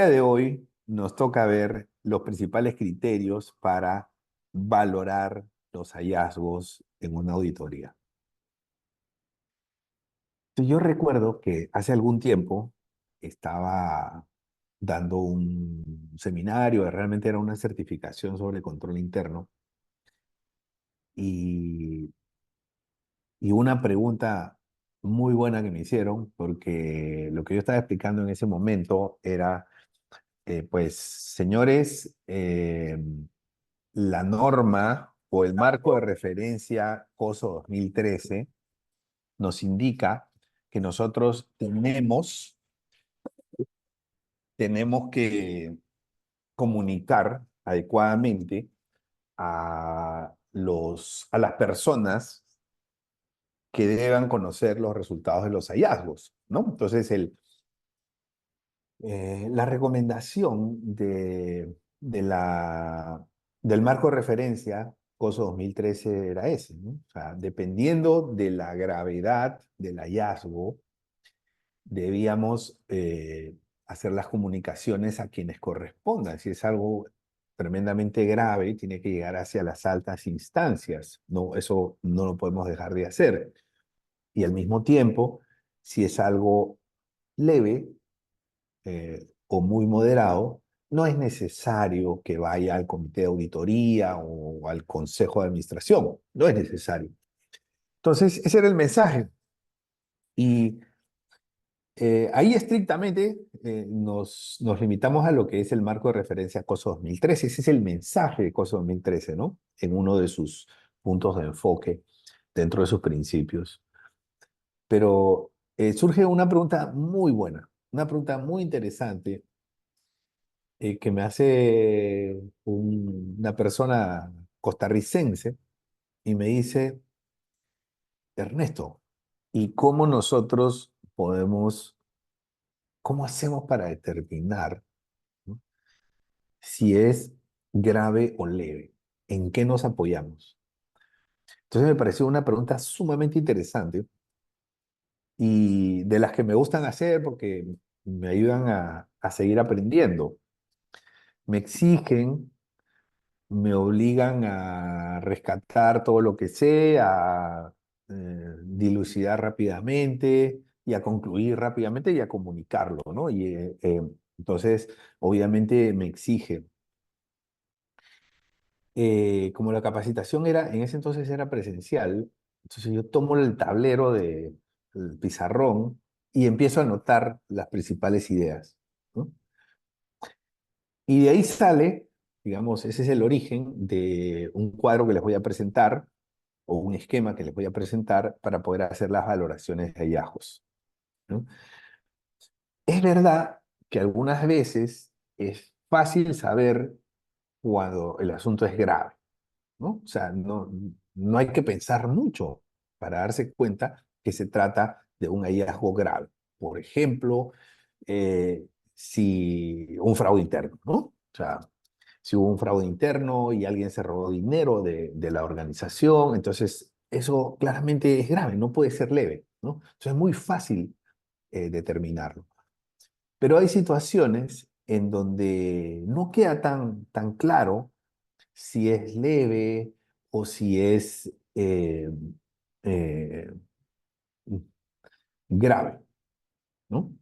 día de hoy nos toca ver los principales criterios para valorar los hallazgos en una auditoría. Yo recuerdo que hace algún tiempo estaba dando un seminario, realmente era una certificación sobre control interno, y, y una pregunta muy buena que me hicieron, porque lo que yo estaba explicando en ese momento era, pues, señores, la norma o el marco de referencia COSO 2013 nos indica que nosotros tenemos que comunicar adecuadamente a las personas que deban conocer los resultados de los hallazgos, ¿no? Entonces, la recomendación del marco de referencia COSO 2013 era ese, ¿no? O sea, dependiendo de la gravedad del hallazgo, debíamos hacer las comunicaciones a quienes correspondan. Si es algo tremendamente grave, tiene que llegar hacia las altas instancias. No, eso no lo podemos dejar de hacer. Y al mismo tiempo, si es algo leve, o muy moderado, no es necesario que vaya al comité de auditoría o al consejo de administración. No es necesario. Entonces, ese era el mensaje. Y ahí estrictamente nos limitamos a lo que es el marco de referencia COSO 2013. Ese es el mensaje de COSO 2013, ¿no? En uno de sus puntos de enfoque dentro de sus principios. Pero surge una pregunta muy buena, una pregunta muy interesante, que me hace una persona costarricense y me dice: Ernesto, ¿y cómo nosotros cómo hacemos para determinar, ¿no?, si es grave o leve? ¿En qué nos apoyamos? Entonces me pareció una pregunta sumamente interesante y de las que me gustan hacer porque me ayudan a seguir aprendiendo. Me exigen, me obligan a rescatar todo lo que sé, a dilucidar rápidamente y a concluir rápidamente y a comunicarlo, ¿no? Entonces, obviamente me exige. Como la capacitación en ese entonces era presencial, entonces yo tomo el tablero el pizarrón y empiezo a anotar las principales ideas, ¿no? Y de ahí sale, digamos, ese es el origen de un cuadro que les voy a presentar o un esquema que les voy a presentar para poder hacer las valoraciones de hallazgos, ¿no? Es verdad que algunas veces es fácil saber cuando el asunto es grave, ¿no? O sea, no hay que pensar mucho para darse cuenta que se trata de un hallazgo grave. Por ejemplo, si un fraude interno, ¿no? O sea, si hubo un fraude interno y alguien se robó dinero de la organización, entonces eso claramente es grave, no puede ser leve, ¿no? Entonces es muy fácil determinarlo. Pero hay situaciones en donde no queda tan claro si es leve o si es eh, grave, ¿no?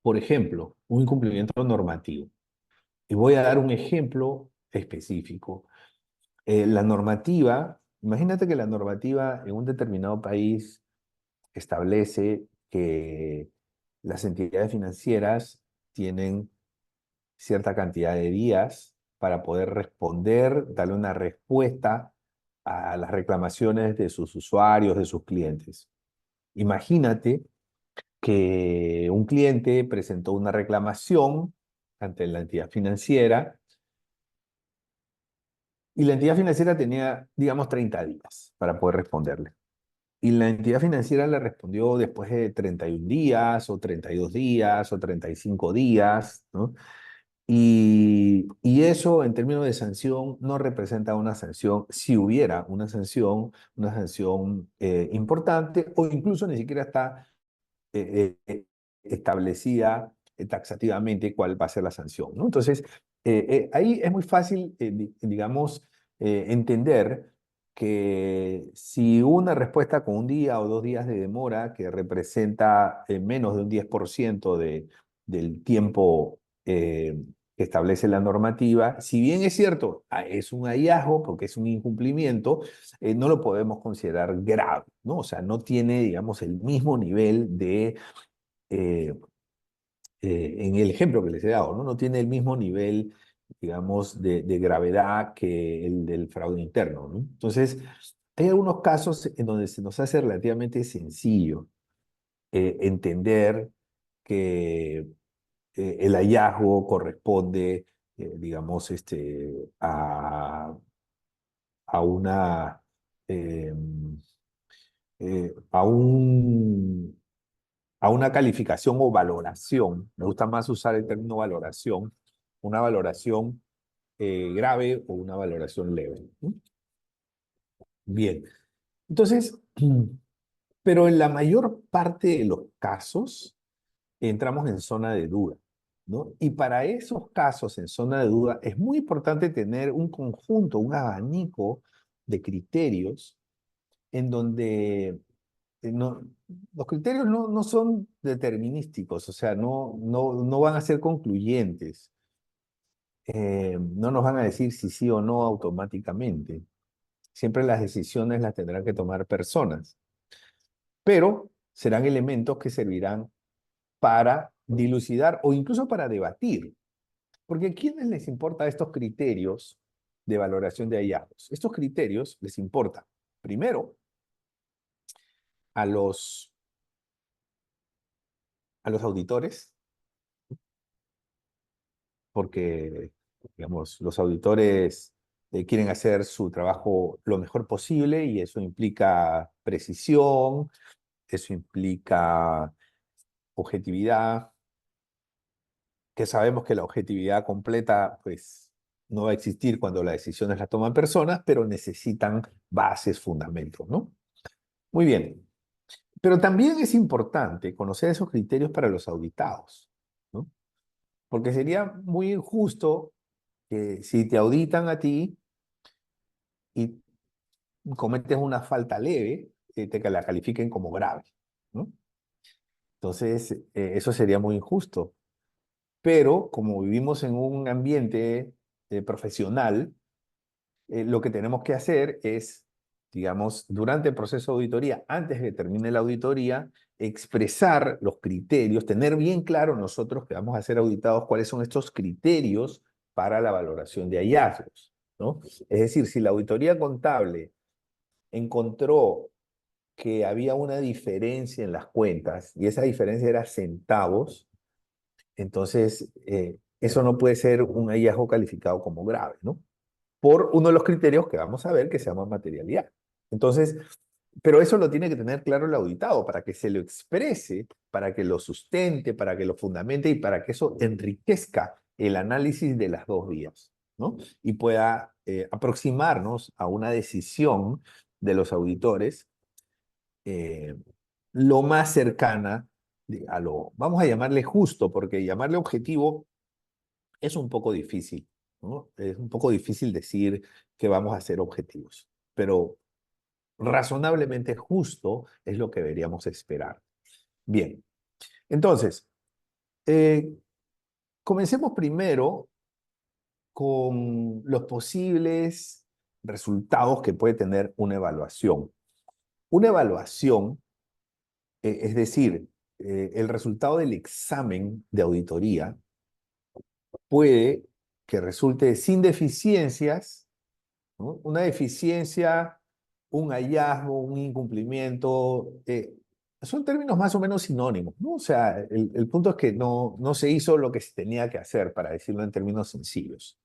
Por ejemplo, un incumplimiento normativo. Y voy a dar un ejemplo específico. La normativa, imagínate que la normativa en un determinado país establece que las entidades financieras tienen cierta cantidad de días para poder responder, darle una respuesta a las reclamaciones de sus usuarios, de sus clientes. Imagínate que un cliente presentó una reclamación ante la entidad financiera y la entidad financiera tenía, digamos, 30 días para poder responderle. Y la entidad financiera le respondió después de 31 días, o 32 días, o 35 días, ¿no? Y eso en términos de sanción no representa una sanción, si hubiera una sanción importante, o incluso ni siquiera está establecida taxativamente cuál va a ser la sanción, ¿no? Entonces, ahí es muy fácil, digamos, entender que si una respuesta con un día o 2 días de demora, que representa menos de un 10% del tiempo que establece la normativa, si bien es cierto, es un hallazgo porque es un incumplimiento, no lo podemos considerar grave, ¿no? O sea, no tiene, digamos, el mismo nivel de, eh, en el ejemplo que les he dado, ¿no? No tiene el mismo nivel, digamos, de gravedad que el del fraude interno, ¿no? Entonces, hay algunos casos en donde se nos hace relativamente sencillo entender que el hallazgo corresponde, digamos, a una, eh, a a una calificación o valoración. Me gusta más usar el término valoración, una valoración grave o una valoración leve, ¿no? Bien, entonces, pero en la mayor parte de los casos entramos en zona de duda, ¿no? Y para esos casos en zona de duda es muy importante tener un conjunto, un abanico de criterios en donde no, los criterios no son determinísticos, o sea, no van a ser concluyentes. No nos van a decir si sí o no automáticamente. Siempre las decisiones las tendrán que tomar personas, pero serán elementos que servirán para dilucidar o incluso para debatir. Porque ¿a quiénes les importa estos criterios de valoración de hallazgos? Estos criterios les importan, primero, a a los auditores, porque, digamos, los auditores quieren hacer su trabajo lo mejor posible y eso implica precisión, eso implica objetividad, que sabemos que la objetividad completa, pues, no va a existir cuando las decisiones las toman personas, pero necesitan bases, fundamentos, ¿no? Muy bien. Pero también es importante conocer esos criterios para los auditados, ¿no? Porque sería muy injusto que si te auditan a ti y cometes una falta leve, te la califiquen como grave, ¿no? Entonces, eso sería muy injusto. Pero como vivimos en un ambiente profesional, lo que tenemos que hacer es, digamos, durante el proceso de auditoría, antes de que termine la auditoría, expresar los criterios, tener bien claro nosotros que vamos a ser auditados cuáles son estos criterios para la valoración de hallazgos, ¿no? Es decir, si la auditoría contable encontró que había una diferencia en las cuentas y esa diferencia era centavos, entonces eso no puede ser un hallazgo calificado como grave, ¿no? Por uno de los criterios que vamos a ver que se llama materialidad. Entonces, pero eso lo tiene que tener claro el auditado para que se lo exprese, para que lo sustente, para que lo fundamente y para que eso enriquezca el análisis de las dos vías, ¿no? Y pueda aproximarnos a una decisión de los auditores eh, lo más cercana a lo, vamos a llamarle justo, porque llamarle objetivo es un poco difícil, ¿no? Es un poco difícil decir que vamos a ser objetivos, pero razonablemente justo es lo que deberíamos esperar. Bien, entonces, eh, comencemos primero con los posibles resultados que puede tener una evaluación. Una evaluación, es decir, el resultado del examen de auditoría puede que resulte sin deficiencias, ¿no? Una deficiencia, un hallazgo, un incumplimiento, son términos más o menos sinónimos, ¿no? O sea, el punto es que no se hizo lo que se tenía que hacer, para decirlo en términos sencillos,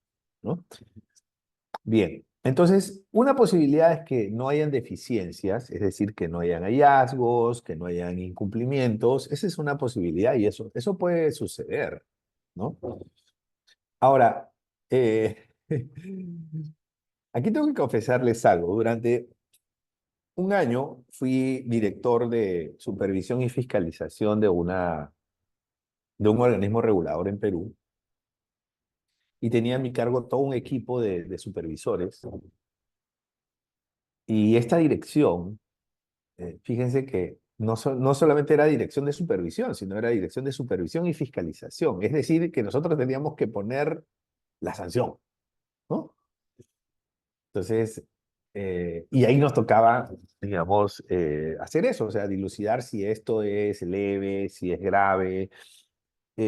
¿no? Bien, entonces, una posibilidad es que no hayan deficiencias, es decir, que no hayan hallazgos, que no hayan incumplimientos. Esa es una posibilidad y eso puede suceder, ¿no? Ahora, aquí tengo que confesarles algo. Durante un año fui director de supervisión y fiscalización de una de un organismo regulador en Perú y tenía a mi cargo todo un equipo de supervisores. Y esta dirección, fíjense que no solamente era dirección de supervisión, sino era dirección de supervisión y fiscalización. Es decir, que nosotros teníamos que poner la sanción, ¿no? Entonces, y ahí nos tocaba, digamos, hacer eso, o sea, dilucidar si esto es leve, si es grave.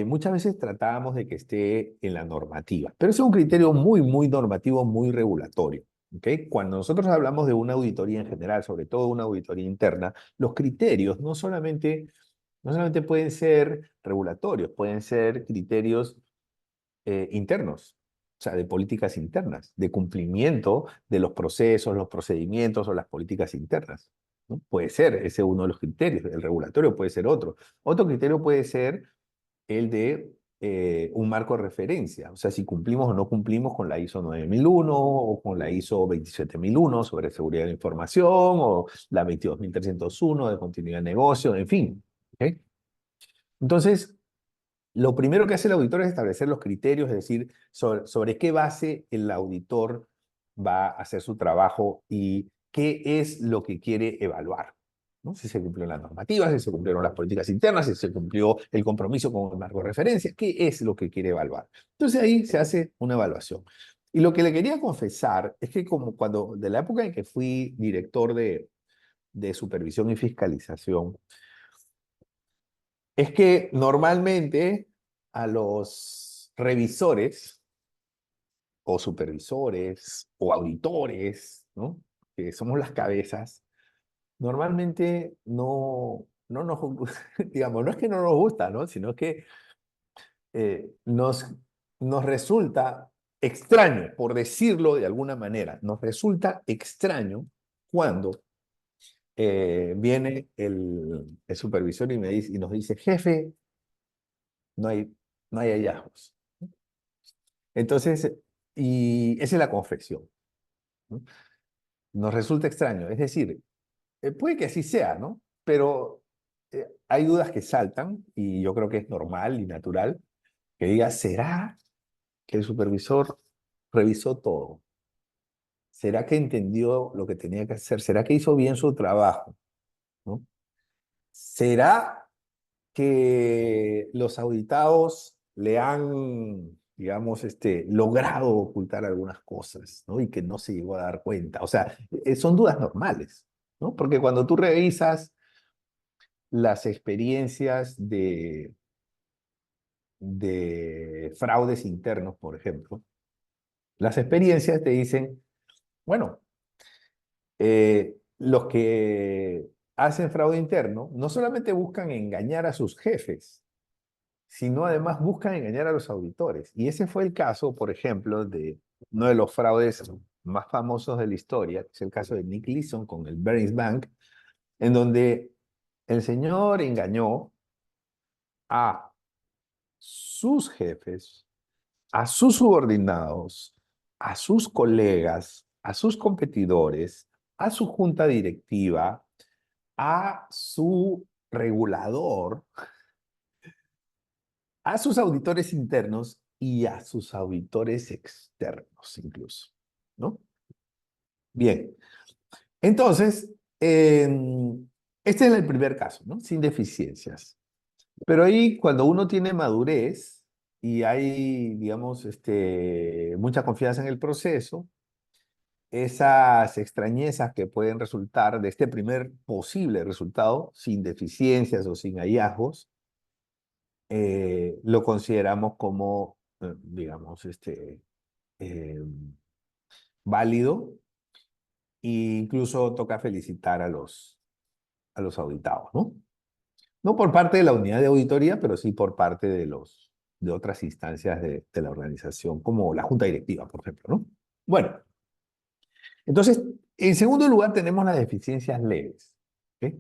Muchas veces tratábamos de que esté en la normativa, pero ese es un criterio muy, muy normativo, muy regulatorio. ¿Ok? Cuando nosotros hablamos de una auditoría en general, sobre todo una auditoría interna, los criterios no solamente pueden ser regulatorios, pueden ser criterios internos, o sea, de políticas internas, de cumplimiento de los procesos, los procedimientos o las políticas internas, ¿no? Puede ser ese uno de los criterios, el regulatorio puede ser otro. Otro criterio puede ser el de un marco de referencia, o sea, si cumplimos o no cumplimos con la ISO 9001 o con la ISO 27001 sobre seguridad de la información o la 22301 de continuidad de negocio, en fin. ¿Ok? Entonces, lo primero que hace el auditor es establecer los criterios, es decir, sobre qué base el auditor va a hacer su trabajo y qué es lo que quiere evaluar, ¿no? Si se cumplió la normativa, si se cumplieron las políticas internas, si se cumplió el compromiso con el marco de referencia, qué es lo que quiere evaluar. Entonces ahí se hace una evaluación. Y lo que le quería confesar es que como cuando, de la época en que fui director de supervisión y fiscalización, es que normalmente a los revisores o supervisores o auditores, ¿no? Que somos las cabezas, normalmente no nos, digamos, no es que no nos gusta, ¿no? Sino que nos resulta extraño, por decirlo de alguna manera, nos resulta extraño cuando viene el supervisor y nos dice, jefe, no hay, no hay hallazgos. Entonces, y esa es la confección, ¿no? Nos resulta extraño. Es decir, puede que así sea, ¿no? Pero hay dudas que saltan y yo creo que es normal y natural que diga, ¿será que el supervisor revisó todo? ¿Será que entendió lo que tenía que hacer? ¿Será que hizo bien su trabajo? ¿No? ¿Será que los auditados le han, digamos, logrado ocultar algunas cosas, ¿no? Y que no se llegó a dar cuenta? O sea, son dudas normales, ¿no? Porque cuando tú revisas las experiencias de fraudes internos, por ejemplo, las experiencias te dicen, bueno, los que hacen fraude interno no solamente buscan engañar a sus jefes, sino además buscan engañar a los auditores. Y ese fue el caso, por ejemplo, de uno de los fraudes más famosos de la historia, que es el caso de Nick Leeson con el Barings Bank, en donde el señor engañó a sus jefes, a sus subordinados, a sus colegas, a sus competidores, a su junta directiva, a su regulador, a sus auditores internos y a sus auditores externos incluso, ¿no? Bien, entonces, este es el primer caso, ¿no? Sin deficiencias. Pero ahí cuando uno tiene madurez y hay, digamos, mucha confianza en el proceso, esas extrañezas que pueden resultar de este primer posible resultado, sin deficiencias o sin hallazgos, lo consideramos como, digamos, eh, válido e incluso toca felicitar a los auditados, ¿no? No por parte de la unidad de auditoría, pero sí por parte de otras instancias de la organización, como la junta directiva, por ejemplo, ¿no? Bueno, entonces, en segundo lugar tenemos las deficiencias leves, ¿ok?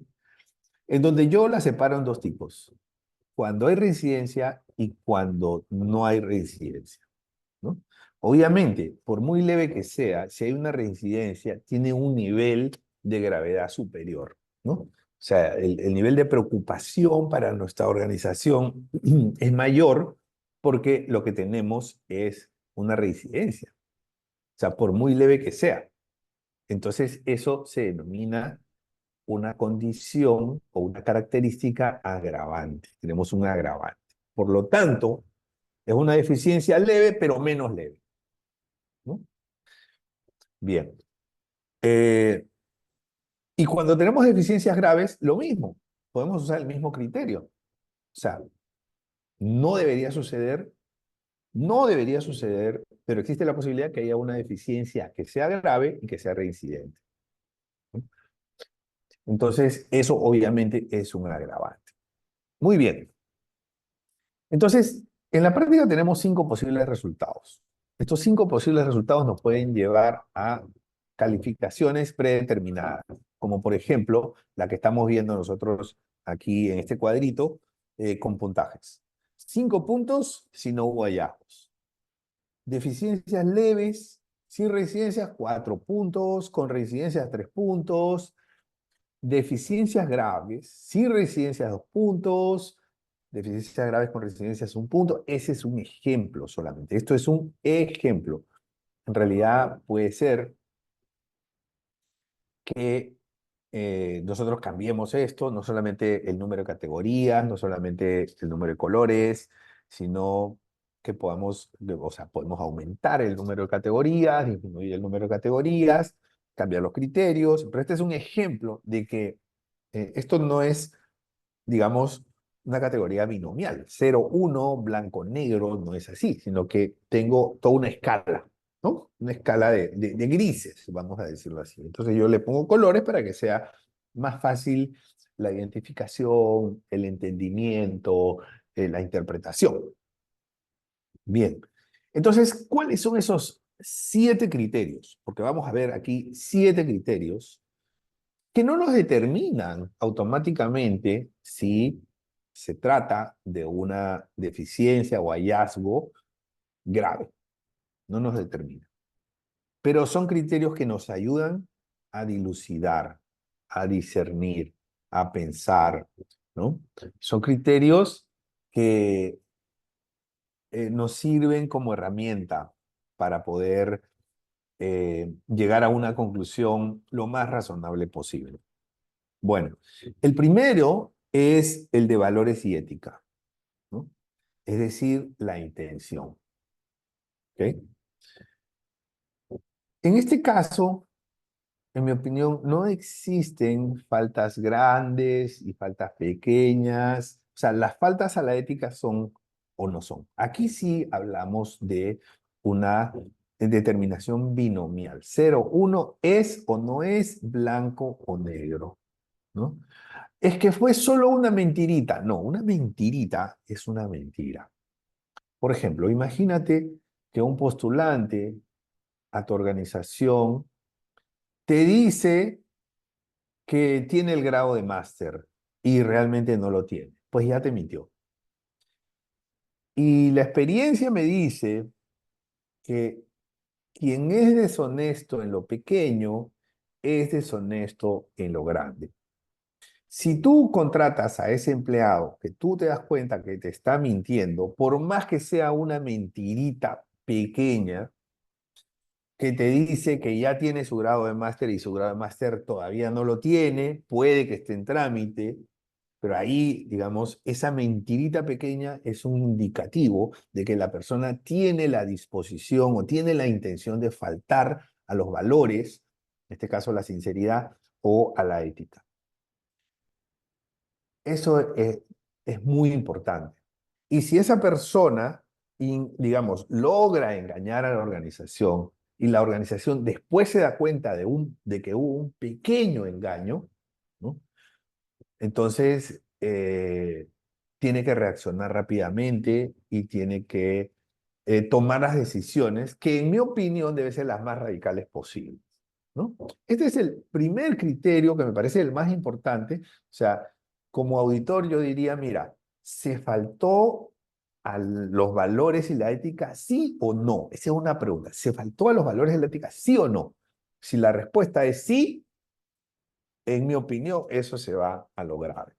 En donde yo las separo en dos tipos, cuando hay reincidencia y cuando no hay reincidencia, ¿no? Obviamente, por muy leve que sea, si hay una reincidencia, tiene un nivel de gravedad superior, ¿no? sea, el nivel de preocupación para nuestra organización es mayor porque lo que tenemos es una reincidencia, o sea, por muy leve que sea. Entonces, eso se denomina una condición o una característica agravante. Tenemos un agravante. Por lo tanto, es una deficiencia leve, pero menos leve, ¿no? Bien. Eh, y cuando tenemos deficiencias graves, lo mismo. Podemos usar el mismo criterio. O sea, no debería suceder, no debería suceder, pero existe la posibilidad que haya una deficiencia que sea grave y que sea reincidente, ¿no? Entonces, eso obviamente es un agravante. Muy bien. Entonces, en la práctica tenemos 5 posibles resultados. Estos 5 posibles resultados nos pueden llevar a calificaciones predeterminadas, como por ejemplo la que estamos viendo nosotros aquí en este cuadrito, con puntajes. 5 puntos si no hubo hallazgos. Deficiencias leves, sin reincidencias, 4 puntos, con reincidencias, 3 puntos. Deficiencias graves, sin reincidencias, 2 puntos. Deficiencias graves con reincidencias, 1 punto. Ese es un ejemplo solamente. Esto es un ejemplo. En realidad puede ser que nosotros cambiemos esto, no solamente el número de categorías, no solamente el número de colores, sino que podamos, o sea, podemos aumentar el número de categorías, disminuir el número de categorías, cambiar los criterios. Pero este es un ejemplo de que esto no es, digamos, una categoría binomial. 0, 1, blanco, negro, no es así, sino que tengo toda una escala, ¿no? Una escala de grises, vamos a decirlo así. Entonces yo le pongo colores para que sea más fácil la identificación, el entendimiento, la interpretación. Bien. Entonces, ¿cuáles son esos 7 criterios? Porque vamos a ver aquí 7 criterios que no nos determinan automáticamente si se trata de una deficiencia o hallazgo grave. No nos determina. Pero son criterios que nos ayudan a dilucidar, a discernir, a pensar, ¿no? Son criterios que nos sirven como herramienta para poder llegar a una conclusión lo más razonable posible. Bueno, el primero es el de valores y ética, ¿no? Es decir, la intención. ¿Ok? En este caso, en mi opinión, no existen faltas grandes y faltas pequeñas. O sea, las faltas a la ética son o no son. Aquí sí hablamos de una determinación binomial. 0, 1 es o no es, blanco o negro, ¿no? Es que fue solo una mentirita. No, una mentirita es una mentira. Por ejemplo, imagínate que un postulante a tu organización te dice que tiene el grado de máster y realmente no lo tiene. Pues ya te mintió. Y la experiencia me dice que quien es deshonesto en lo pequeño es deshonesto en lo grande. Si tú contratas a ese empleado que tú te das cuenta que te está mintiendo, por más que sea una mentirita pequeña, que te dice que ya tiene su grado de máster y su grado de máster todavía no lo tiene, puede que esté en trámite, pero ahí, digamos, esa mentirita pequeña es un indicativo de que la persona tiene la disposición o tiene la intención de faltar a los valores, en este caso la sinceridad o a la ética. Eso es muy importante. Y si esa persona, digamos, logra engañar a la organización y la organización después se da cuenta de que hubo un pequeño engaño, ¿no? Entonces tiene que reaccionar rápidamente y tiene que tomar las decisiones que en mi opinión deben ser las más radicales posibles, ¿no? Este es el primer criterio que me parece el más importante. O sea, como auditor yo diría, mira, ¿se faltó a los valores y la ética, sí o no? Esa es una pregunta. ¿Se faltó a los valores y la ética, sí o no? Si la respuesta es sí, en mi opinión, eso se va a lo grave.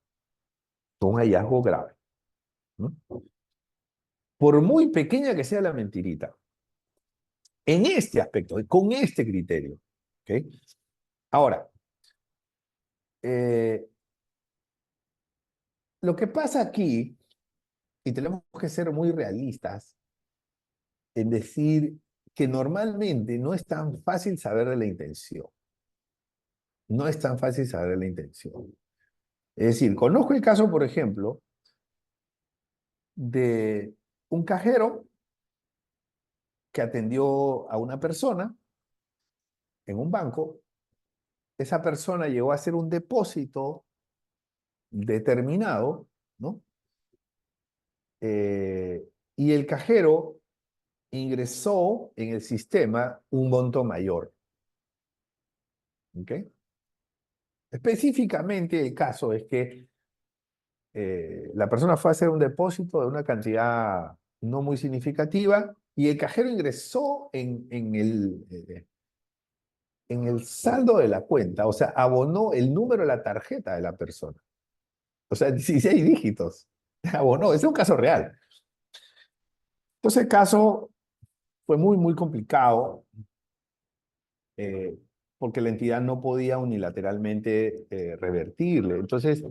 Un hallazgo grave, ¿no? Por muy pequeña que sea la mentirita, en este aspecto, con este criterio, ¿ok? Ahora, eh, lo que pasa aquí, y tenemos que ser muy realistas en decir que normalmente no es tan fácil saber de la intención. No es tan fácil saber de la intención. Es decir, conozco el caso, por ejemplo, de un cajero que atendió a una persona en un banco. Esa persona llegó a hacer un depósito determinado, ¿no? Eh, y el cajero ingresó en el sistema un monto mayor. ¿Ok? Específicamente el caso es que la persona fue a hacer un depósito de una cantidad no muy significativa y el cajero ingresó en el saldo de la cuenta, o sea, abonó el número de la tarjeta de la persona. O sea, 16 dígitos. Abonó, ese es un caso real. Entonces el caso fue muy, muy complicado eh, porque la entidad no podía unilateralmente revertirle. Entonces,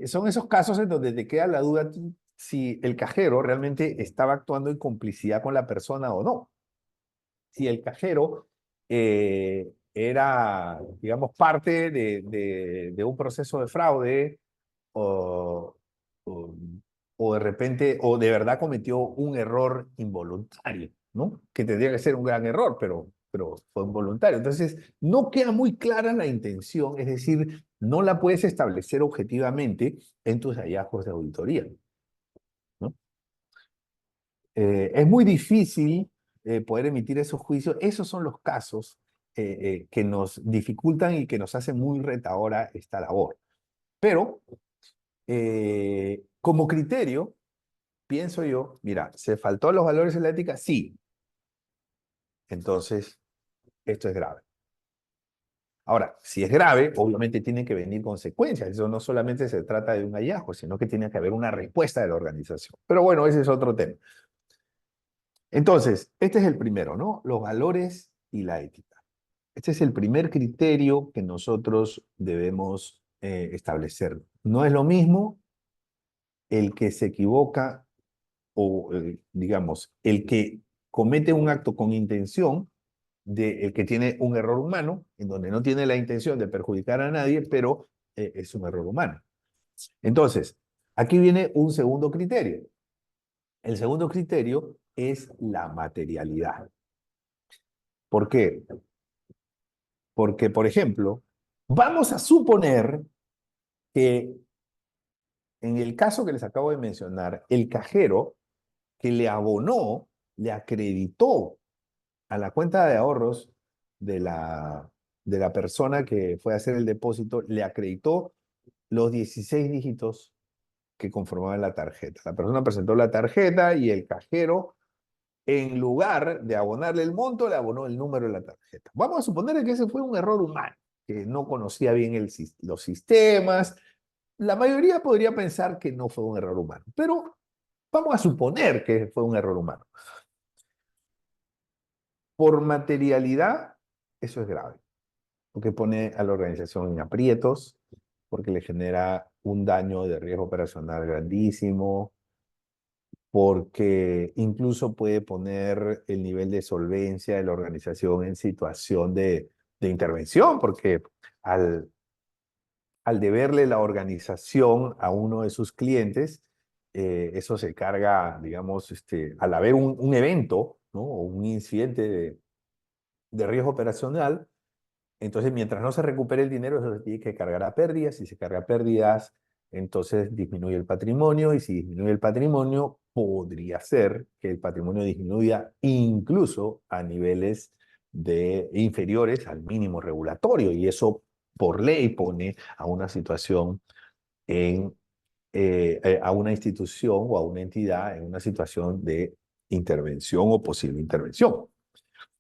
son esos casos en donde te queda la duda si el cajero realmente estaba actuando en complicidad con la persona o no. Si el cajero era, digamos, parte de un proceso de fraude o, o, o de repente, o de verdad cometió un error involuntario, ¿no? Que tendría que ser un gran error, pero fue involuntario. Entonces, no queda muy clara la intención, es decir, no la puedes establecer objetivamente en tus hallazgos de auditoría, ¿no? Es muy difícil poder emitir esos juicios. Esos son los casos que nos dificultan y que nos hacen muy retadora esta labor. Pero, como criterio, pienso yo, mira, ¿se faltó los valores de la ética? Sí. Entonces, esto es grave. Ahora, si es grave, obviamente tienen que venir consecuencias. Eso no solamente se trata de un hallazgo, sino que tiene que haber una respuesta de la organización. Pero bueno, ese es otro tema. Entonces, este es el primero, ¿no? Los valores y la ética. Este es el primer criterio que nosotros debemos establecer. No es lo mismo el que se equivoca o, digamos, el que comete un acto con intención de el que tiene un error humano, en donde no tiene la intención de perjudicar a nadie, pero es un error humano. Entonces, aquí viene un segundo criterio. El segundo criterio es la materialidad. ¿Por qué? Porque, por ejemplo, vamos a suponer que en el caso que les acabo de mencionar, el cajero que le abonó, le acreditó a la cuenta de ahorros de de la persona que fue a hacer el depósito, le acreditó los 16 dígitos que conformaban la tarjeta. La persona presentó la tarjeta y el cajero, en lugar de abonarle el monto, le abonó el número de la tarjeta. Vamos a suponer que ese fue un error humano, que no conocía bien los sistemas. La mayoría podría pensar que no fue un error humano, pero vamos a suponer que fue un error humano. Por materialidad, eso es grave, porque pone a la organización en aprietos, porque le genera un daño de riesgo operacional grandísimo, porque incluso puede poner el nivel de solvencia de la organización en situación de intervención, porque al, al deberle la organización a uno de sus clientes, eso se carga, digamos, al haber un evento, ¿no? O un incidente de riesgo operacional. Entonces, mientras no se recupere el dinero, eso se tiene que cargar a pérdidas. Si se carga a pérdidas, entonces disminuye el patrimonio. Y si disminuye el patrimonio, podría ser que el patrimonio disminuya incluso a niveles inferiores al mínimo regulatorio. Y eso, por ley, pone a una situación a una institución o a una entidad en una situación de intervención o posible intervención.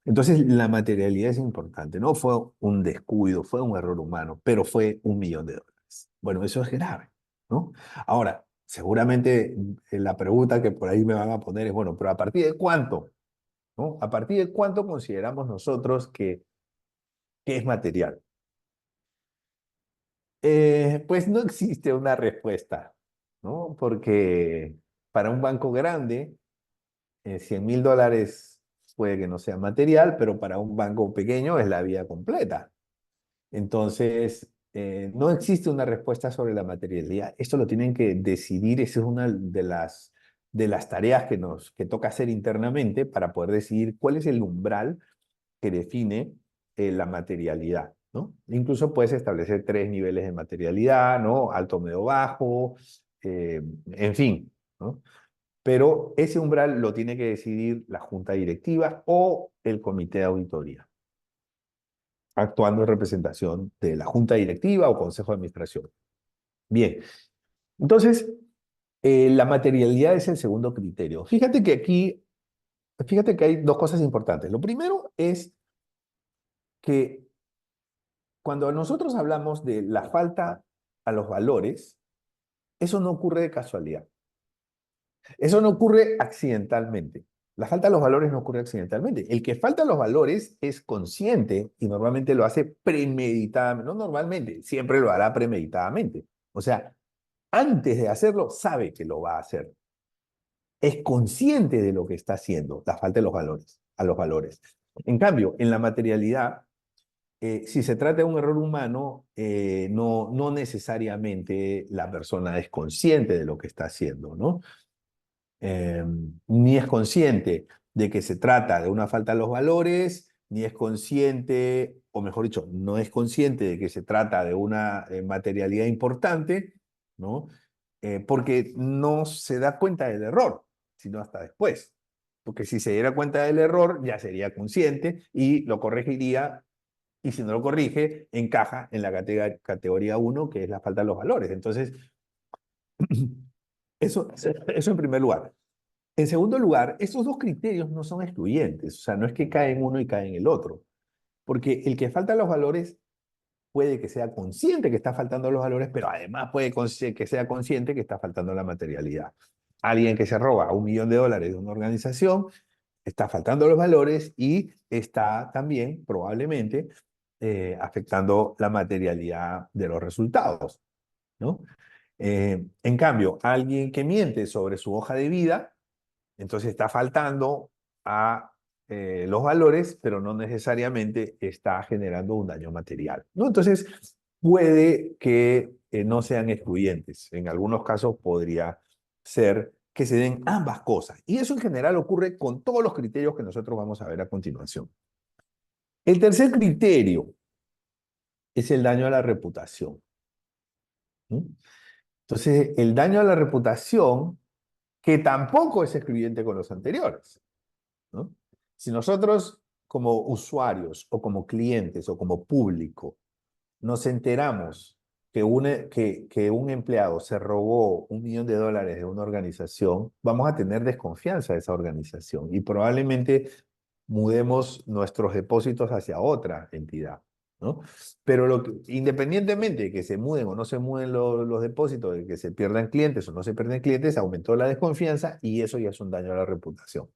Entonces, la materialidad es importante. No fue un descuido, fue un error humano, pero fue $1.000.000. Bueno, eso es grave, ¿no? Ahora, seguramente la pregunta que por ahí me van a poner es, bueno, pero ¿a partir de cuánto? ¿No? ¿A partir de cuánto consideramos nosotros que es material? Pues no existe una respuesta, ¿no? Porque para un banco grande, $100.000 puede que no sea material, pero para un banco pequeño es la vida completa. Entonces, no existe una respuesta sobre la materialidad. Esto lo tienen que decidir, esa es una de las tareas que toca hacer internamente para poder decidir cuál es el umbral que define la materialidad, ¿no? Incluso puedes establecer 3 niveles de materialidad, ¿no? Alto, medio, bajo, en fin, ¿no? Pero ese umbral lo tiene que decidir la junta directiva o el comité de auditoría, actuando en representación de la junta directiva o consejo de administración. Bien, entonces, la materialidad es el segundo criterio. Fíjate que hay dos cosas importantes. Lo primero es que cuando nosotros hablamos de la falta a los valores, eso no ocurre de casualidad. Eso no ocurre accidentalmente. La falta de los valores no ocurre accidentalmente. El que falta los valores es consciente y normalmente lo hace premeditadamente. No normalmente, siempre lo hará premeditadamente. O sea, antes de hacerlo, sabe que lo va a hacer. Es consciente de lo que está haciendo, la falta de los valores, a los valores. En cambio, en la materialidad, si se trata de un error humano, no necesariamente la persona es consciente de lo que está haciendo, ¿no? Eh, Ni es consciente de que se trata de una falta de los valores, ni es consciente, o mejor dicho, no es consciente de que se trata de una materialidad importante, ¿no? Porque no se da cuenta del error, sino hasta después. Porque si se diera cuenta del error, ya sería consciente y lo corregiría, y si no lo corrige, encaja en la categoría 1, que es la falta de los valores. Entonces, eso en primer lugar. En segundo lugar, estos dos criterios no son excluyentes, o sea, no es que cae en uno y cae en el otro, porque el que falta los valores puede que sea consciente que está faltando los valores, pero además puede que sea consciente que está faltando la materialidad. Alguien que se roba $1.000.000 de una organización está faltando los valores y está también probablemente afectando la materialidad de los resultados, ¿no? En cambio, alguien que miente sobre su hoja de vida, entonces está faltando a los valores, pero no necesariamente está generando un daño material, ¿no? Entonces, puede que no sean excluyentes. En algunos casos podría ser que se den ambas cosas. Y eso en general ocurre con todos los criterios que nosotros vamos a ver a continuación. El tercer criterio es el daño a la reputación, ¿no? Entonces, el daño a la reputación, que tampoco es excluyente con los anteriores, ¿no? Si nosotros como usuarios o como clientes o como público nos enteramos que un empleado se robó $1.000.000 de una organización, vamos a tener desconfianza de esa organización y probablemente mudemos nuestros depósitos hacia otra entidad, ¿no? Pero independientemente de que se muden o no se muden los depósitos, de que se pierdan clientes o no se pierden clientes, aumentó la desconfianza y eso ya es un daño a la reputación.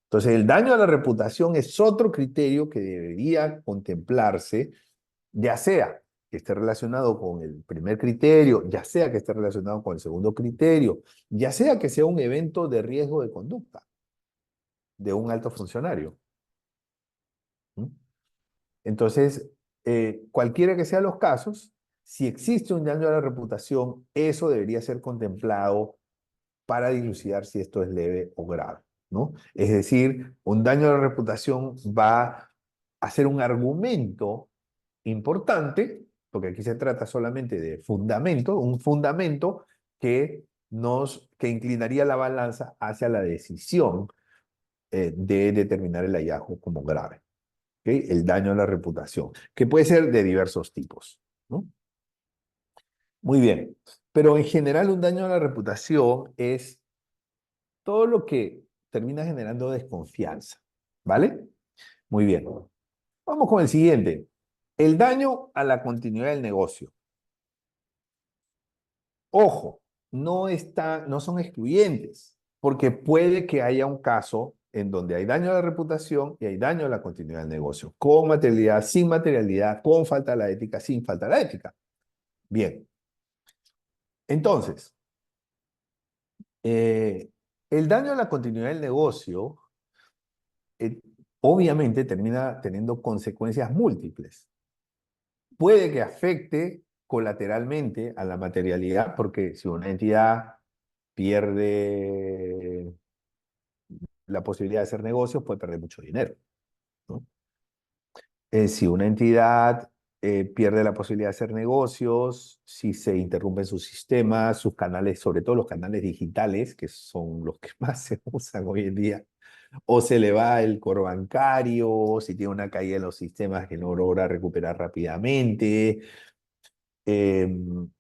Entonces, el daño a la reputación es otro criterio que debería contemplarse, ya sea que esté relacionado con el primer criterio, ya sea que esté relacionado con el segundo criterio, ya sea que sea un evento de riesgo de conducta de un alto funcionario. ¿Mm? Entonces, cualquiera que sean los casos, si existe un daño a la reputación, eso debería ser contemplado para dilucidar si esto es leve o grave, ¿no? Es decir, un daño a la reputación va a ser un argumento importante, porque aquí se trata solamente de fundamento, un fundamento que inclinaría la balanza hacia la decisión de determinar el hallazgo como grave. ¿Okay? El daño a la reputación, que puede ser de diversos tipos, ¿no? Muy bien, pero en general un daño a la reputación es todo lo que termina generando desconfianza, ¿vale? Muy bien. Vamos con el siguiente. El daño a la continuidad del negocio. Ojo, no son excluyentes, porque puede que haya un caso en donde hay daño a la reputación y hay daño a la continuidad del negocio, con materialidad, sin materialidad, con falta de la ética, sin falta de la ética. Bien, entonces, eh, el daño a la continuidad del negocio eh, obviamente termina teniendo consecuencias múltiples. Puede que afecte colateralmente a la materialidad, porque si una entidad pierde la posibilidad de hacer negocios, puede perder mucho dinero, ¿no? Si una entidad pierde la posibilidad de hacer negocios, si se interrumpen sus sistemas, sus canales, sobre todo los canales digitales, que son los que más se usan hoy en día, o se le va el core bancario, si tiene una caída en los sistemas que no logra recuperar rápidamente, em,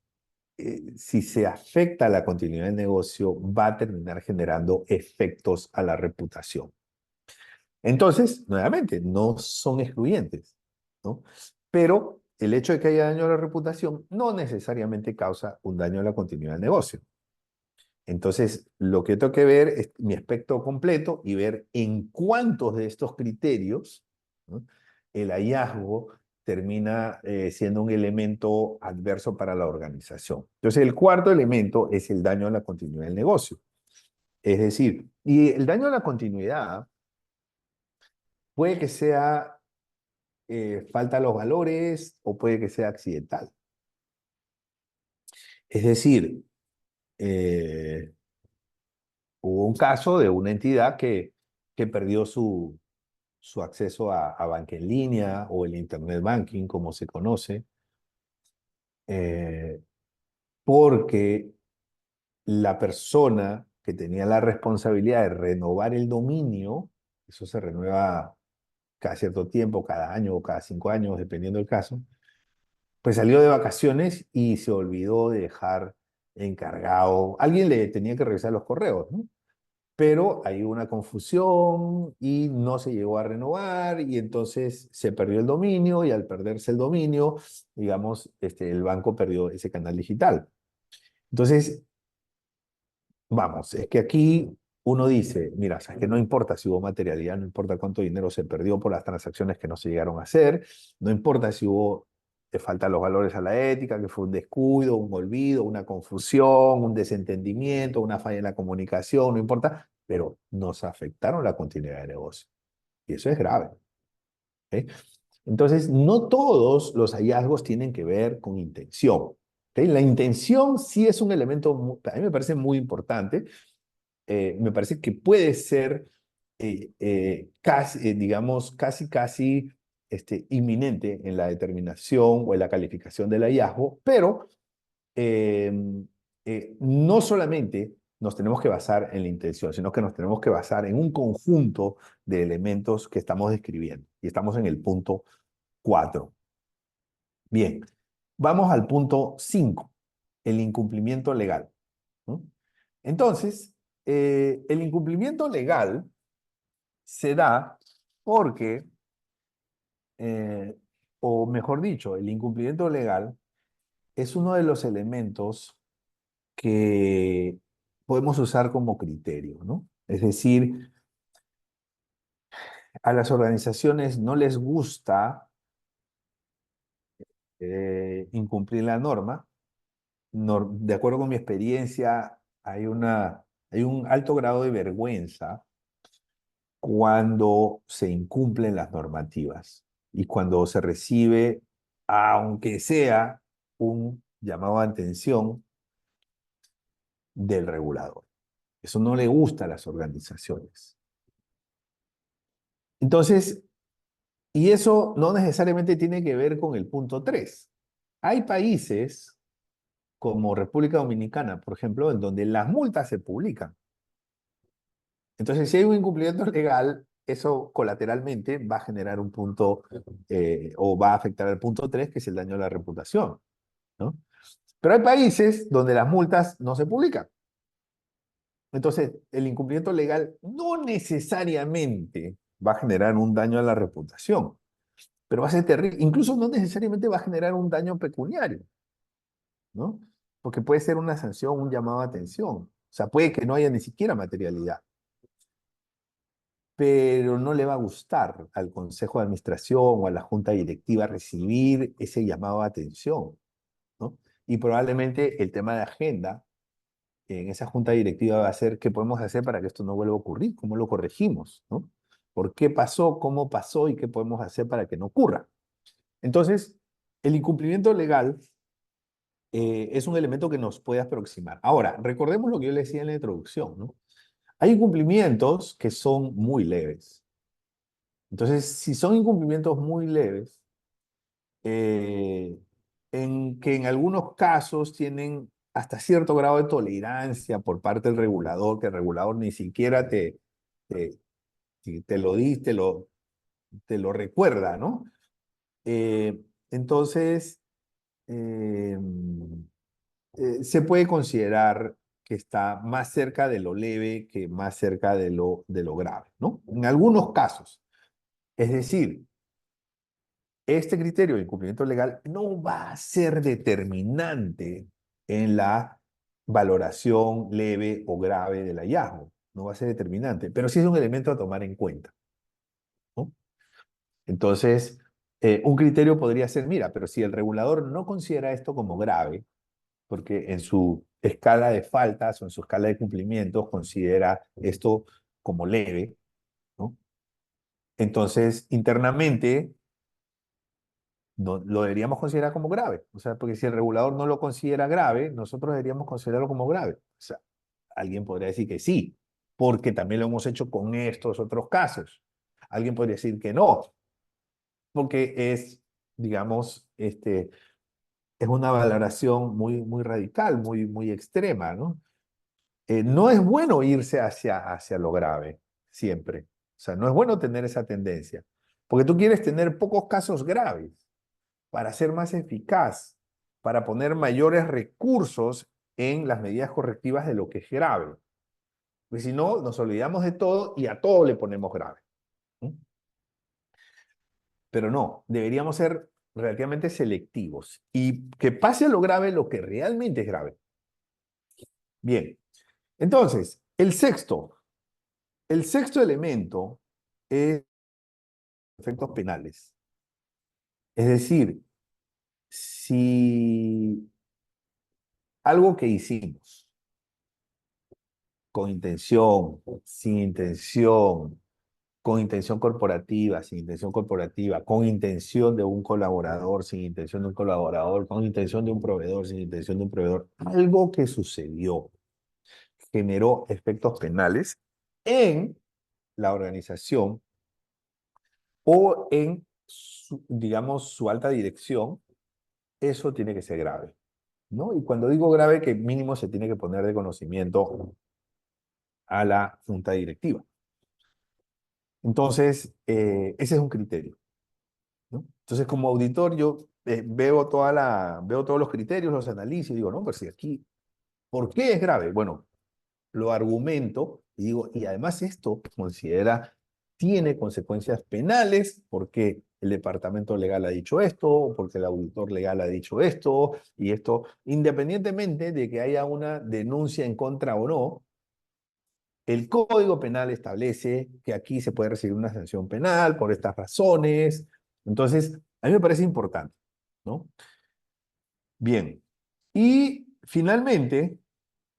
si se afecta la continuidad del negocio, va a terminar generando efectos a la reputación. Entonces, nuevamente, no son excluyentes, ¿no? Pero el hecho de que haya daño a la reputación no necesariamente causa un daño a la continuidad del negocio. Entonces, lo que tengo que ver es mi espectro completo y ver en cuántos de estos criterios, ¿no?, el hallazgo termina siendo un elemento adverso para la organización. Entonces, el cuarto elemento es el daño a la continuidad del negocio. Es decir, y el daño a la continuidad puede que sea falta los valores o puede que sea accidental. Es decir, eh, hubo un caso de una entidad que perdió su acceso a banca en línea o el Internet Banking, como se conoce, eh, porque la persona que tenía la responsabilidad de renovar el dominio, eso se renueva cada cierto tiempo, cada año o cada 5 años, dependiendo del caso, pues salió de vacaciones y se olvidó de dejar encargado. Alguien le tenía que revisar los correos, ¿no? Pero hay una confusión y no se llegó a renovar y entonces se perdió el dominio y al perderse el dominio, digamos, el banco perdió ese canal digital. Entonces, vamos, es que aquí uno dice, mira, o sea, que no importa si hubo materialidad, no importa cuánto dinero se perdió por las transacciones que no se llegaron a hacer, no importa si hubo falta los valores a la ética, que fue un descuido, un olvido, una confusión, un desentendimiento, una falla en la comunicación, no importa, pero nos afectaron la continuidad de negocio. Y eso es grave. ¿Ok? Entonces, no todos los hallazgos tienen que ver con intención. ¿Ok? La intención sí es un elemento, a mí me parece muy importante. Me parece que puede ser casi, digamos, casi inminente en la determinación o en la calificación del hallazgo, pero eh, no solamente nos tenemos que basar en la intención, sino que nos tenemos que basar en un conjunto de elementos que estamos describiendo. Y estamos en el punto 4. Bien, vamos al punto 5, el incumplimiento legal, ¿no? Entonces, el incumplimiento legal se da porque, eh, o mejor dicho, el incumplimiento legal es uno de los elementos que podemos usar como criterio, ¿no? Es decir, a las organizaciones no les gusta incumplir la norma. De acuerdo con mi experiencia, hay un alto grado de vergüenza cuando se incumplen las normativas y cuando se recibe, aunque sea un llamado a atención del regulador. Eso no le gusta a las organizaciones. Entonces, y eso no necesariamente tiene que ver con el punto 3. Hay países como República Dominicana, por ejemplo, en donde las multas se publican. Entonces, si hay un incumplimiento legal, eso colateralmente va a generar un punto o va a afectar al punto 3, que es el daño a la reputación, ¿no? Pero hay países donde las multas no se publican. Entonces, el incumplimiento legal no necesariamente va a generar un daño a la reputación, pero va a ser terrible. Incluso no necesariamente va a generar un daño pecuniario, ¿no? Porque puede ser una sanción, un llamado a atención. O sea, puede que no haya ni siquiera materialidad, pero no le va a gustar al consejo de administración o a la junta directiva recibir ese llamado a atención, ¿no? Y probablemente el tema de agenda en esa junta directiva va a ser qué podemos hacer para que esto no vuelva a ocurrir, cómo lo corregimos, ¿no? ¿Por qué pasó, cómo pasó y qué podemos hacer para que no ocurra? Entonces, el incumplimiento legal es un elemento que nos puede aproximar. Ahora, recordemos lo que yo le decía en la introducción, ¿no? Hay incumplimientos que son muy leves. Entonces, si son incumplimientos muy leves, eh, en que en algunos casos tienen hasta cierto grado de tolerancia por parte del regulador, que el regulador ni siquiera te, te lo dice, te lo recuerda, ¿no? Eh, entonces, eh, se puede considerar que está más cerca de lo leve que más cerca de lo grave, ¿no? En algunos casos. Es decir, este criterio de incumplimiento legal no va a ser determinante en la valoración leve o grave del hallazgo. No va a ser determinante, pero sí es un elemento a tomar en cuenta, ¿no? Entonces, un criterio podría ser, mira, pero si el regulador no considera esto como grave, porque en su escala de faltas o en su escala de cumplimientos considera esto como leve, ¿no? Entonces, internamente no, lo deberíamos considerar como grave. O sea, porque si el regulador no lo considera grave, nosotros deberíamos considerarlo como grave. O sea, alguien podría decir que sí, porque también lo hemos hecho con estos otros casos. Alguien podría decir que no, porque es, digamos, es una valoración muy radical, muy extrema, ¿no? No es bueno irse hacia lo grave, siempre. O sea, no es bueno tener esa tendencia, porque tú quieres tener pocos casos graves para ser más eficaz, para poner mayores recursos en las medidas correctivas de lo que es grave. Porque si no, nos olvidamos de todo y a todo le ponemos grave. ¿Sí? Pero no, deberíamos ser relativamente selectivos y que pase a lo grave lo que realmente es grave. Bien, entonces, el sexto elemento es efectos penales. Es decir, si algo que hicimos con intención, sin intención, con intención corporativa, sin intención corporativa, con intención de un colaborador, sin intención de un colaborador, con intención de un proveedor, sin intención de un proveedor, algo que sucedió generó efectos penales en la organización o en, digamos, su alta dirección, eso tiene que ser grave, ¿no? Y cuando digo grave, que mínimo se tiene que poner de conocimiento a la junta directiva. Entonces, ese es un criterio, ¿no? Entonces, como auditor, yo veo todos los criterios, los analizo y digo, no, pero si aquí, ¿por qué es grave? Bueno, lo argumento y digo, y además esto tiene consecuencias penales porque el departamento legal ha dicho esto, o porque el auditor legal ha dicho esto, y esto, independientemente de que haya una denuncia en contra o no, el Código Penal establece que aquí se puede recibir una sanción penal por estas razones. Entonces, a mí me parece importante, ¿no? Bien. Y finalmente,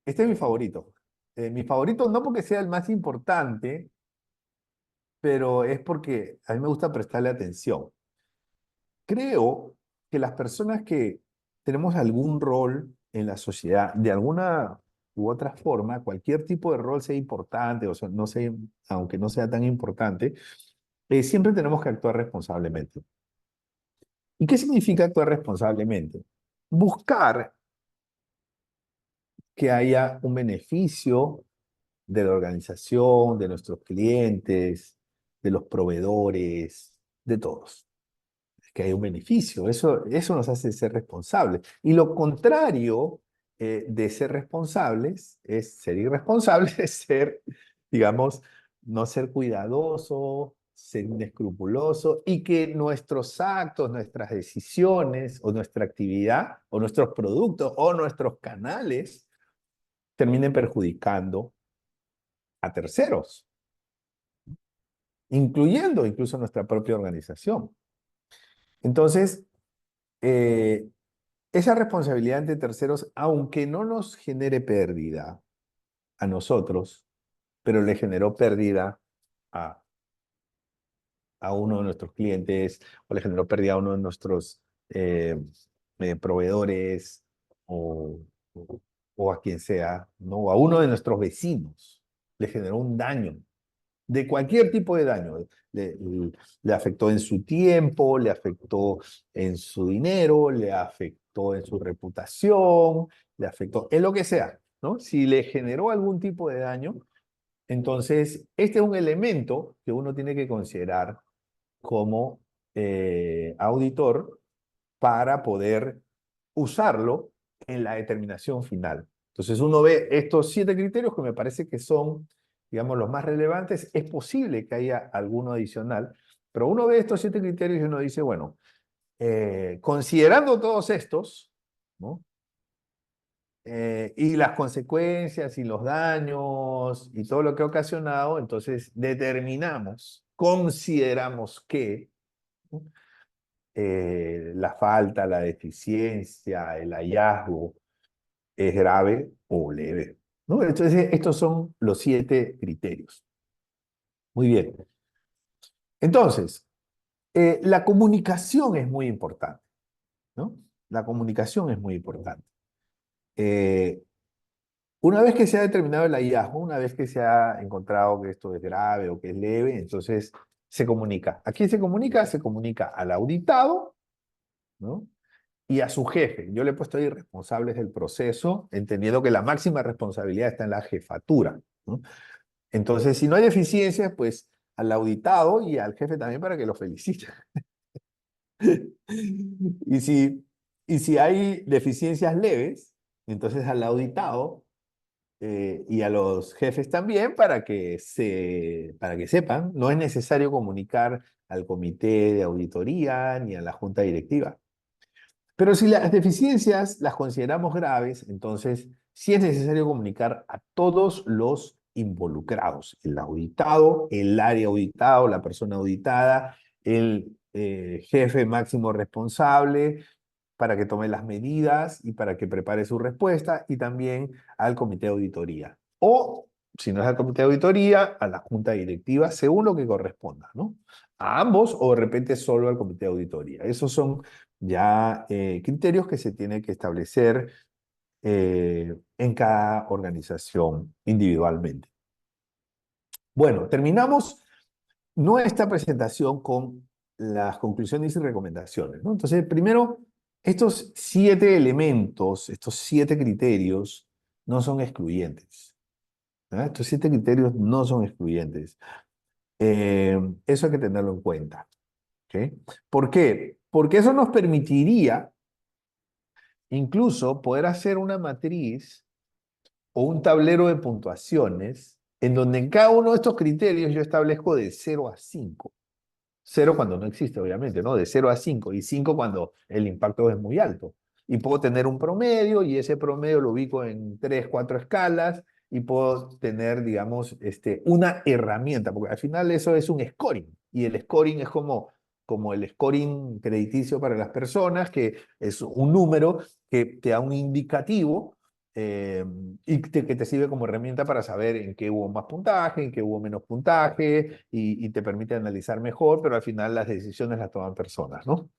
este es mi favorito. Mi favorito no porque sea el más importante, pero es porque a mí me gusta prestarle atención. Creo que las personas que tenemos algún rol en la sociedad, de alguna u otra forma, cualquier tipo de rol sea importante, o sea, no sé, aunque no sea tan importante, siempre tenemos que actuar responsablemente. ¿Y qué significa actuar responsablemente? Buscar que haya un beneficio de la organización, de nuestros clientes, de los proveedores, de todos. Que hay un beneficio, eso nos hace ser responsables. Y lo contrario de ser responsables es ser irresponsables, es ser, digamos, no ser cuidadoso, ser inescrupuloso y que nuestros actos, nuestras decisiones o nuestra actividad o nuestros productos o nuestros canales terminen perjudicando a terceros, incluyendo incluso nuestra propia organización. Entonces, eh, esa responsabilidad ante terceros, aunque no nos genere pérdida a nosotros, pero le generó pérdida a, a uno de nuestros clientes o le generó pérdida a uno de nuestros eh, proveedores o, o, o a quien sea, ¿no? O a uno de nuestros vecinos, le generó un daño de cualquier tipo de daño. Le afectó en su tiempo, le afectó en su dinero, le afectó en su reputación, le afectó en lo que sea, ¿no? Si le generó algún tipo de daño, entonces este es un elemento que uno tiene que considerar como auditor para poder usarlo en la determinación final. Entonces uno ve estos 7 criterios que me parece que son, digamos, los más relevantes. Es posible que haya alguno adicional, pero uno ve estos 7 criterios y uno dice, bueno, considerando todos estos, ¿no? Y las consecuencias y los daños y todo lo que ha ocasionado, entonces determinamos, consideramos que, ¿no? La falta, la deficiencia, el hallazgo es grave o leve, ¿no? Entonces, estos son los 7 criterios. Muy bien. Entonces, la comunicación es muy importante, ¿no? La comunicación es muy importante. Eh, una vez que se ha determinado el hallazgo, una vez que se ha encontrado que esto es grave o que es leve, entonces se comunica. ¿A quién se comunica? Se comunica al auditado, ¿no? Y a su jefe. Yo le he puesto ahí responsables del proceso, entendiendo que la máxima responsabilidad está en la jefatura, ¿no? Entonces, si no hay deficiencias, pues al auditado y al jefe también para que lo felicite. Y si, y si hay deficiencias leves, entonces al auditado y a los jefes también para que sepan, no es necesario comunicar al comité de auditoría ni a la junta directiva. Pero si las deficiencias las consideramos graves, entonces sí es necesario comunicar a todos los involucrados, el auditado, el área auditado, la persona auditada, el jefe máximo responsable, para que tome las medidas y para que prepare su respuesta, y también al comité de auditoría. O, si no es al comité de auditoría, a la junta directiva, según lo que corresponda, ¿no? A ambos o de repente solo al comité de auditoría. Esos son ya criterios que se tienen que establecer en cada organización individualmente. Bueno, terminamos nuestra presentación con las conclusiones y recomendaciones, ¿no? Entonces, primero, estos 7 elementos, estos 7 criterios no son excluyentes, ¿no? Estos 7 criterios no son excluyentes. Eso hay que tenerlo en cuenta, ¿ok? ¿Por qué? Porque eso nos permitiría incluso poder hacer una matriz o un tablero de puntuaciones en donde en cada uno de estos criterios yo establezco de 0 a 5. 0 cuando no existe, obviamente, ¿no? De 0 a 5 y 5 cuando el impacto es muy alto. Y puedo tener un promedio y ese promedio lo ubico en 3, 4 escalas y puedo tener, digamos, una herramienta, porque al final eso es un scoring y el scoring es como el scoring crediticio para las personas, que es un número que te da un indicativo eh, que te sirve como herramienta para saber en qué hubo más puntaje, en qué hubo menos puntaje, y te permite analizar mejor, pero al final las decisiones las toman personas, ¿no?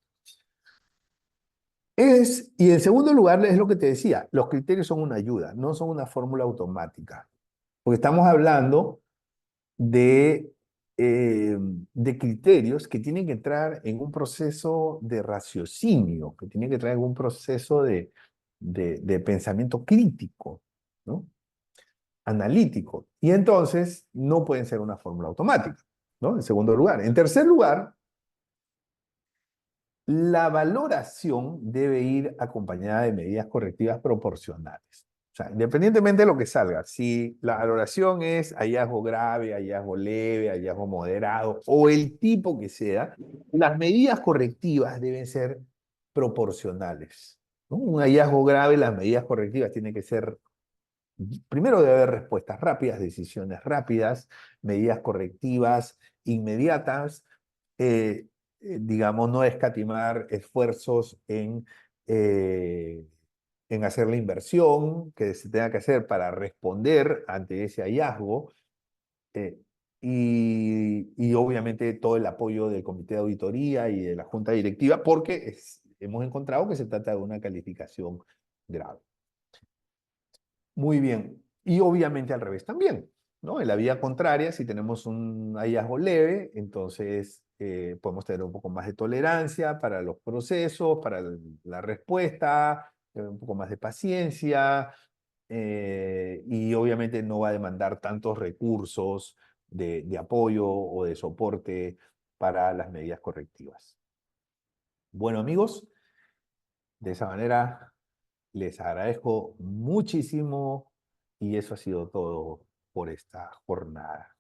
Y en segundo lugar, es lo que te decía, los criterios son una ayuda, no son una fórmula automática, porque estamos hablando de, de criterios que tienen que entrar en un proceso de raciocinio, que tienen que entrar en un proceso de pensamiento crítico, ¿no? Analítico. Y entonces no pueden ser una fórmula automática, ¿no? En segundo lugar. En tercer lugar, la valoración debe ir acompañada de medidas correctivas proporcionales. O sea, independientemente de lo que salga, si la valoración es hallazgo grave, hallazgo leve, hallazgo moderado o el tipo que sea, las medidas correctivas deben ser proporcionales, ¿no? Un hallazgo grave, las medidas correctivas tienen que ser, primero debe haber respuestas rápidas, decisiones rápidas, medidas correctivas inmediatas, eh, digamos, no escatimar esfuerzos en hacer la inversión que se tenga que hacer para responder ante ese hallazgo, eh, y obviamente todo el apoyo del comité de auditoría y de la junta directiva, porque hemos encontrado que se trata de una calificación grave. Muy bien. Y obviamente al revés también, ¿no? En la vía contraria, si tenemos un hallazgo leve, entonces podemos tener un poco más de tolerancia para los procesos, para la respuesta, un poco más de paciencia, y obviamente no va a demandar tantos recursos de apoyo o de soporte para las medidas correctivas. Bueno, amigos, de esa manera les agradezco muchísimo y eso ha sido todo por esta jornada.